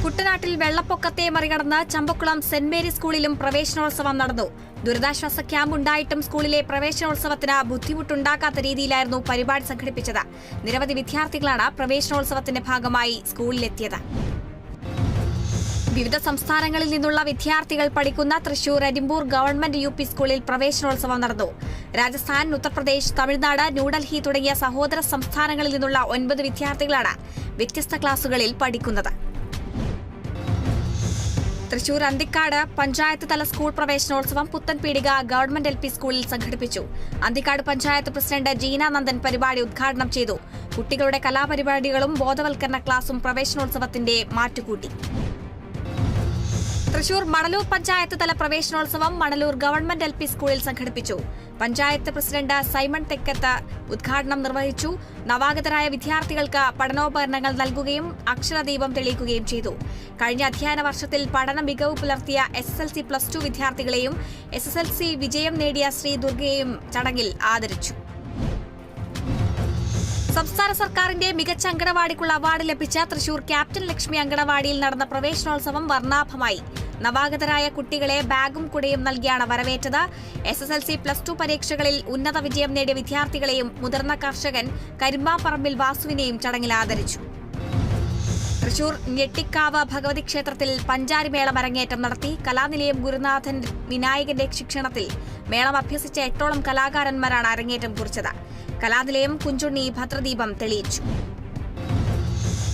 കുട്ടനാട്ടിൽ വെള്ളപ്പൊക്കത്തെ മറികടന്ന് ചമ്പക്കുളം സെന്റ് മേരീസ് സ്കൂളിലും പ്രവേശനോത്സവം നടന്നു. ദുരിതാശ്വാസ ക്യാമ്പ് ഉണ്ടായിട്ടും സ്കൂളിലെ പ്രവേശനോത്സവത്തിന് ബുദ്ധിമുട്ടുണ്ടാക്കാത്ത രീതിയിലായിരുന്നു പരിപാടി സംഘടിപ്പിച്ചത്. നിരവധി വിദ്യാർത്ഥികളാണ് പ്രവേശനോത്സവത്തിന്റെ ഭാഗമായി സ്കൂളിലെത്തിയത്. വിവിധ സംസ്ഥാനങ്ങളിൽ നിന്നുള്ള വിദ്യാർത്ഥികൾ പഠിക്കുന്ന തൃശൂർ എഡിംബൂർ ഗവൺമെന്റ് UP സ്കൂളിൽ പ്രവേശനോത്സവം നടന്നു. രാജസ്ഥാൻ, ഉത്തർപ്രദേശ്, തമിഴ്നാട്, ന്യൂഡൽഹി തുടങ്ങിയ സഹോദര സംസ്ഥാനങ്ങളിൽ നിന്നുള്ള 9 വിദ്യാർത്ഥികളാണ് വ്യത്യസ്ത ക്ലാസുകളിൽ പഠിക്കുന്നത്. തൃശൂർ അന്തിക്കാട് പഞ്ചായത്ത് തല സ്കൂൾ പ്രവേശനോത്സവം പുത്തൻപീടിക ഗവൺമെന്റ് LP സ്കൂളിൽ സംഘടിപ്പിച്ചു. അന്തിക്കാട് പഞ്ചായത്ത് പ്രസിഡന്റ് ജീന നന്ദൻ പരിപാടി ഉദ്ഘാടനം ചെയ്തു. കുട്ടികളുടെ കലാപരിപാടികളും ബോധവൽക്കരണ ക്ലാസും പ്രവേശനോത്സവത്തിന്റെ മാറ്റുകൂട്ടി. തൃശൂർ മണലൂർ പഞ്ചായത്ത് തല പ്രവേശനോത്സവം മണലൂർ ഗവൺമെന്റ് LP സ്കൂളിൽ സംഘടിപ്പിച്ചു. പഞ്ചായത്ത് പ്രസിഡന്റ് സൈമൺ തെക്കത്ത് ഉദ്ഘാടനം നിർവഹിച്ചു. നവാഗതരായ വിദ്യാർത്ഥികൾക്ക് പഠനോപകരണങ്ങൾ നൽകുകയും അക്ഷരദീപം തെളിയിക്കുകയും ചെയ്തു. കഴിഞ്ഞ അധ്യയന വർഷത്തിൽ പഠന മികവ് പുലർത്തിയ SSLC +2 വിദ്യാർത്ഥികളെയും SSLC വിജയം നേടിയ ശ്രീ ദുർഗയെയും ചടങ്ങിൽ ആദരിച്ചു. സംസ്ഥാന സർക്കാരിന്റെ മികച്ച അങ്കണവാടിക്കുള്ള അവാർഡ് ലഭിച്ച തൃശൂർ ക്യാപ്റ്റൻ ലക്ഷ്മി അങ്കണവാടിയിൽ നടന്ന പ്രവേശനോത്സവം വർണ്ണാഭമായി. നവാഗതരായ കുട്ടികളെ ബാഗും കുടയും നൽകിയാണ് വരവേറ്റത്. SSLC +2 പരീക്ഷകളിൽ ഉന്നത വിജയം നേടിയ വിദ്യാർത്ഥികളെയും മുതിർന്ന കർഷകൻ കരിമ്പാപ്പറമ്പിൽ വാസുവിനെയും ചടങ്ങിൽ ആദരിച്ചു. തൃശൂർ ഞെട്ടിക്കാവ് ഭഗവതി ക്ഷേത്രത്തിൽ പഞ്ചാരിമേളം അരങ്ങേറ്റം നടത്തി. കലാനിലയം ഗുരുനാഥൻ വിനായകന്റെ ശിക്ഷണത്തിൽ മേളം അഭ്യസിച്ച 8ഓളം കലാകാരന്മാരാണ് അരങ്ങേറ്റം കുറിച്ചത്. കലാനിലയം കുഞ്ചുണ്ണി ഭദ്രദീപം തെളിയിച്ചു.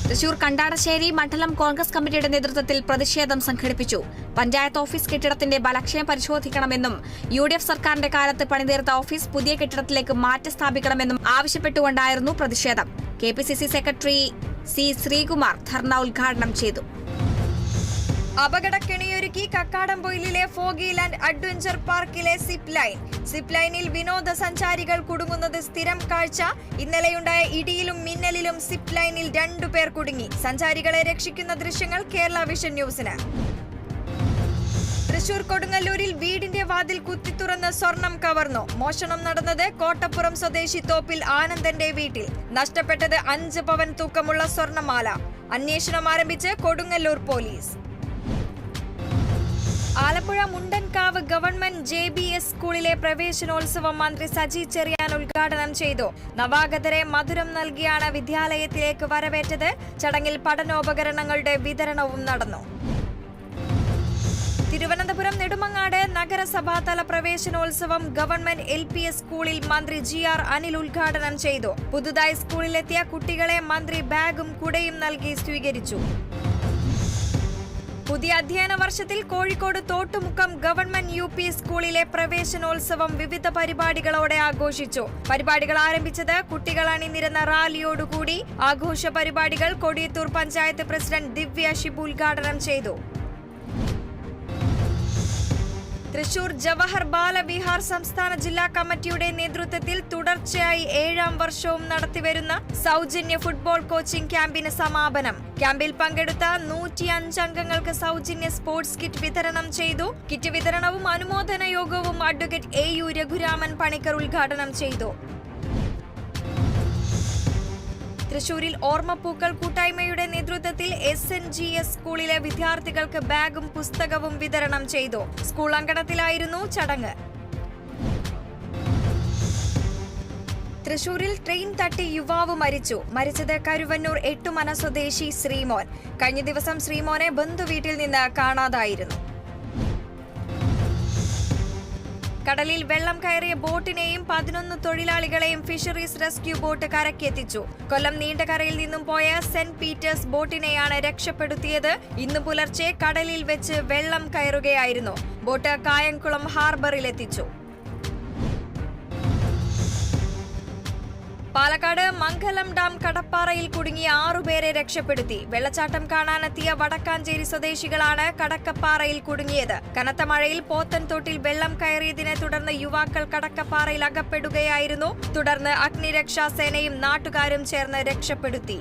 തൃശൂർ കണ്ടാടശ്ശേരി മണ്ഡലം കോൺഗ്രസ് കമ്മിറ്റിയുടെ നേതൃത്വത്തിൽ പ്രതിഷേധം സംഘടിപ്പിച്ചു. പഞ്ചായത്ത് ഓഫീസ് കെട്ടിടത്തിന്റെ ബലക്ഷയം പരിശോധിക്കണമെന്നും UDF സർക്കാരിന്റെ കാലത്ത് പണിതീർത്ത ഓഫീസ് പുതിയ കെട്ടിടത്തിലേക്ക് മാറ്റി സ്ഥാപിക്കണമെന്നും ആവശ്യപ്പെട്ടുകൊണ്ടായിരുന്നു പ്രതിഷേധം. KPCC സെക്രട്ടറി C ശ്രീകുമാർ ധർണ ഉദ്ഘാടനം ചെയ്തു. അപകടക്കെണിയൊരുക്കി കക്കാടംപൊയിലിലെ ഫോഗി ലാൻഡ് അഡ്വഞ്ചർ പാർക്കിലെ സിപ്പ് ലൈനിൽ വിനോദസഞ്ചാരികൾ കുടുങ്ങുന്നത് സ്ഥിരം കാഴ്ച. ഇന്നലെയുണ്ടായ ഇടിയിലും മിന്നലിലും സിപ്പ് ലൈനിൽ 2 പേർ കുടുങ്ങി. സഞ്ചാരികളെ രക്ഷിക്കുന്ന ദൃശ്യങ്ങൾ കേരള വിഷൻ ന്യൂസിന്. തൃശൂർ കൊടുങ്ങല്ലൂരിൽ വീടിന്റെ വാതിൽ കുത്തിത്തുറന്ന് സ്വർണം കവർന്നു. മോഷണം നടന്നത് കോട്ടപ്പുറം സ്വദേശി തോപ്പിൽ ആനന്ദന്റെ വീട്ടിൽ. നഷ്ടപ്പെട്ടത് 5 പവൻ തൂക്കമുള്ള സ്വർണമാല. അന്വേഷണം ആരംഭിച്ച് Kodungallur police. Alappuzha Mundankavu government JBS സ്കൂളിലെ പ്രവേശനോത്സവം മന്ത്രി സജി ചെറിയാൻ ഉദ്ഘാടനം ചെയ്തു. നവാഗതരെ മധുരം നൽകിയാണ് വിദ്യാലയത്തിലേക്ക് വരവേറ്റത്. ചടങ്ങിൽ പഠനോപകരണങ്ങളുടെ വിതരണവും നടന്നു. തിരുവനന്തപുരം നെടുമങ്ങാട് നഗരസഭാതല പ്രവേശനോത്സവം ഗവൺമെന്റ് LPS സ്കൂളിൽ മന്ത്രി GR അനിൽ ഉദ്ഘാടനം ചെയ്തു. പുതുതായി സ്കൂളിലെത്തിയ കുട്ടികളെ മന്ത്രി ബാഗും കുടയും നൽകി സ്വീകരിച്ചു. പുതിയ അധ്യയന വർഷത്തിൽ കോഴിക്കോട് തോട്ടുമുക്കം ഗവൺമെന്റ് UP സ്കൂളിലെ പ്രവേശനോത്സവം വിവിധ പരിപാടികളോടെ ആഘോഷിച്ചു. പരിപാടികൾ ആരംഭിച്ചത് കുട്ടികൾ അണിനിരന്ന റാലിയോടുകൂടി. ആഘോഷ പരിപാടികൾ കൊടിയത്തൂർ പഞ്ചായത്ത് പ്രസിഡന്റ് ദിവ്യ ഷിബു ഉദ്ഘാടനം ചെയ്തു. തൃശൂർ ജവഹർ ബാലവിഹാർ സംസ്ഥാന ജില്ലാ കമ്മിറ്റിയുടെ നേതൃത്വത്തിൽ തുടർച്ചയായി 7ാം വർഷവും നടത്തിവരുന്ന സൗജന്യ ഫുട്ബോൾ കോച്ചിംഗ് ക്യാമ്പിന് സമാപനം. ക്യാമ്പിൽ പങ്കെടുത്ത 105 അംഗങ്ങൾക്ക് സൗജന്യ സ്പോർട്സ് കിറ്റ് വിതരണം ചെയ്തു. കിറ്റ് വിതരണവും അനുമോദന യോഗവും അഡ്വക്കേറ്റ് AU രഘുരാമൻ പണിക്കർ ഉദ്ഘാടനം ചെയ്തു. തൃശൂരിൽ ഓർമ്മപ്പൂക്കൾ കൂട്ടായ്മയുടെ നേതൃത്വത്തിൽ SNGS സ്കൂളിലെ വിദ്യാർത്ഥികൾക്ക് ബാഗും പുസ്തകവും വിതരണം ചെയ്തു. സ്കൂൾ അങ്കണത്തിലായിരുന്നു ചടങ്ങ്. തൃശൂരിൽ ട്രെയിൻ തട്ടി യുവാവ് മരിച്ചത് കരുവന്നൂർ 8 സ്വദേശി ശ്രീമോൻ. കഴിഞ്ഞ ദിവസം ശ്രീമോനെ ബന്ധുവീട്ടിൽ നിന്ന് കാണാതായിരുന്നു. കടലിൽ വെള്ളം കയറിയ ബോട്ടിനെയും 11 തൊഴിലാളികളെയും ഫിഷറീസ് റെസ്ക്യൂ ബോട്ട് കരക്കെത്തിച്ചു. കൊല്ലം നീണ്ടകരയിൽ നിന്നും പോയ സെന്റ് പീറ്റേഴ്സ് ബോട്ടിനെയാണ് രക്ഷപ്പെടുത്തിയത്. ഇന്ന് പുലർച്ചെ കടലിൽ വെച്ച് വെള്ളം കയറുകയായിരുന്നു. ബോട്ട് കായംകുളം ഹാർബറിലെത്തിച്ചു. പാലക്കാട് മംഗലം ഡാം കടപ്പാറയിൽ കുടുങ്ങിയ 6 പേരെ രക്ഷപ്പെടുത്തി. വെള്ളച്ചാട്ടം കാണാനെത്തിയ വടക്കാഞ്ചേരി സ്വദേശികളാണ് കടക്കപ്പാറയിൽ കുടുങ്ങിയത്. കനത്ത മഴയിൽ പോത്തൻതോട്ടിൽ വെള്ളം കയറിയതിനെ തുടർന്ന് യുവാക്കൾ കടക്കപ്പാറയിൽ അകപ്പെടുകയായിരുന്നു. തുടർന്ന് അഗ്നിരക്ഷാസേനയും നാട്ടുകാരും ചേർന്ന് രക്ഷപ്പെടുത്തി.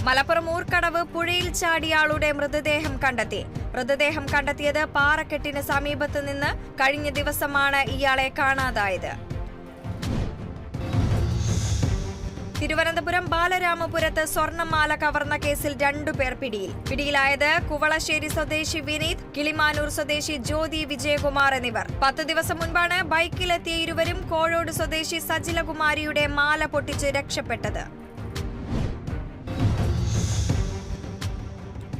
മലപ്പുറം ഊർക്കടവ് പുഴയിൽ ചാടിയാളുടെ മൃതദേഹം കണ്ടെത്തിയത് പാറക്കെട്ടിന് സമീപത്ത് നിന്ന്. കഴിഞ്ഞ ദിവസമാണ് ഇയാളെ കാണാതായത്. തിരുവനന്തപുരം ബാലരാമപുരത്ത് സ്വർണ്ണമാല കവർന്ന കേസിൽ 2 പേർ പിടിയിൽ. പിടിയിലായത് കുവളശ്ശേരി സ്വദേശി വിനീത്, കിളിമാനൂർ സ്വദേശി ജ്യോതി വിജയകുമാർ എന്നിവർ. 10 ദിവസം മുൻപാണ് ബൈക്കിലെത്തിയ ഇരുവരും കോഴോട് സ്വദേശി സജിലകുമാരിയുടെ മാല പൊട്ടിച്ച് രക്ഷപ്പെട്ടത്.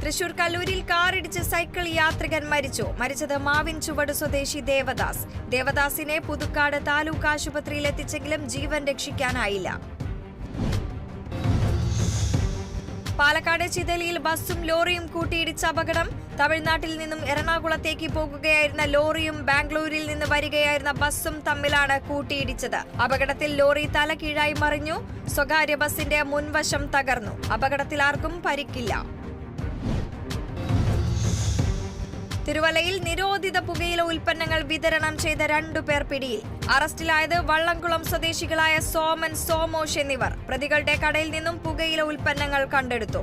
തൃശൂർ കല്ലൂരിൽ കാറിടിച്ച് സൈക്കിൾ യാത്രികൻ മരിച്ചത് മാവിൻ ചുവട് സ്വദേശി ദേവദാസ്. ദേവദാസിനെ പുതുക്കാട് താലൂക്ക് ആശുപത്രിയിൽ എത്തിച്ചെങ്കിലും ജീവൻ രക്ഷിക്കാനായില്ല. പാലക്കാട് ചിതലിയിൽ ബസ്സും ലോറിയും കൂട്ടിയിടിച്ച അപകടം. തമിഴ്നാട്ടിൽ നിന്നും എറണാകുളത്തേക്ക് പോകുകയായിരുന്ന ലോറിയും ബാംഗ്ലൂരിൽ നിന്ന് വരികയായിരുന്ന ബസ്സും തമ്മിലാണ് കൂട്ടിയിടിച്ചത്. അപകടത്തിൽ ലോറി തലകീഴായി മറിഞ്ഞു. സ്വകാര്യ ബസിന്റെ മുൻവശം തകർന്നു. അപകടത്തിൽ ആർക്കും പരിക്കില്ല. തിരുവല്ലയിൽ നിരോധിത പുകയില ഉൽപ്പന്നങ്ങൾ വിതരണം ചെയ്ത 2 പേർ പിടിയിൽ. അറസ്റ്റിലായത് വള്ളംകുളം സ്വദേശികളായ സോമൻ, സോമോഷ് എന്നിവർ. പ്രതികളുടെ കടയിൽ നിന്നും പുകയില ഉൽപ്പന്നങ്ങൾ കണ്ടെടുത്തു.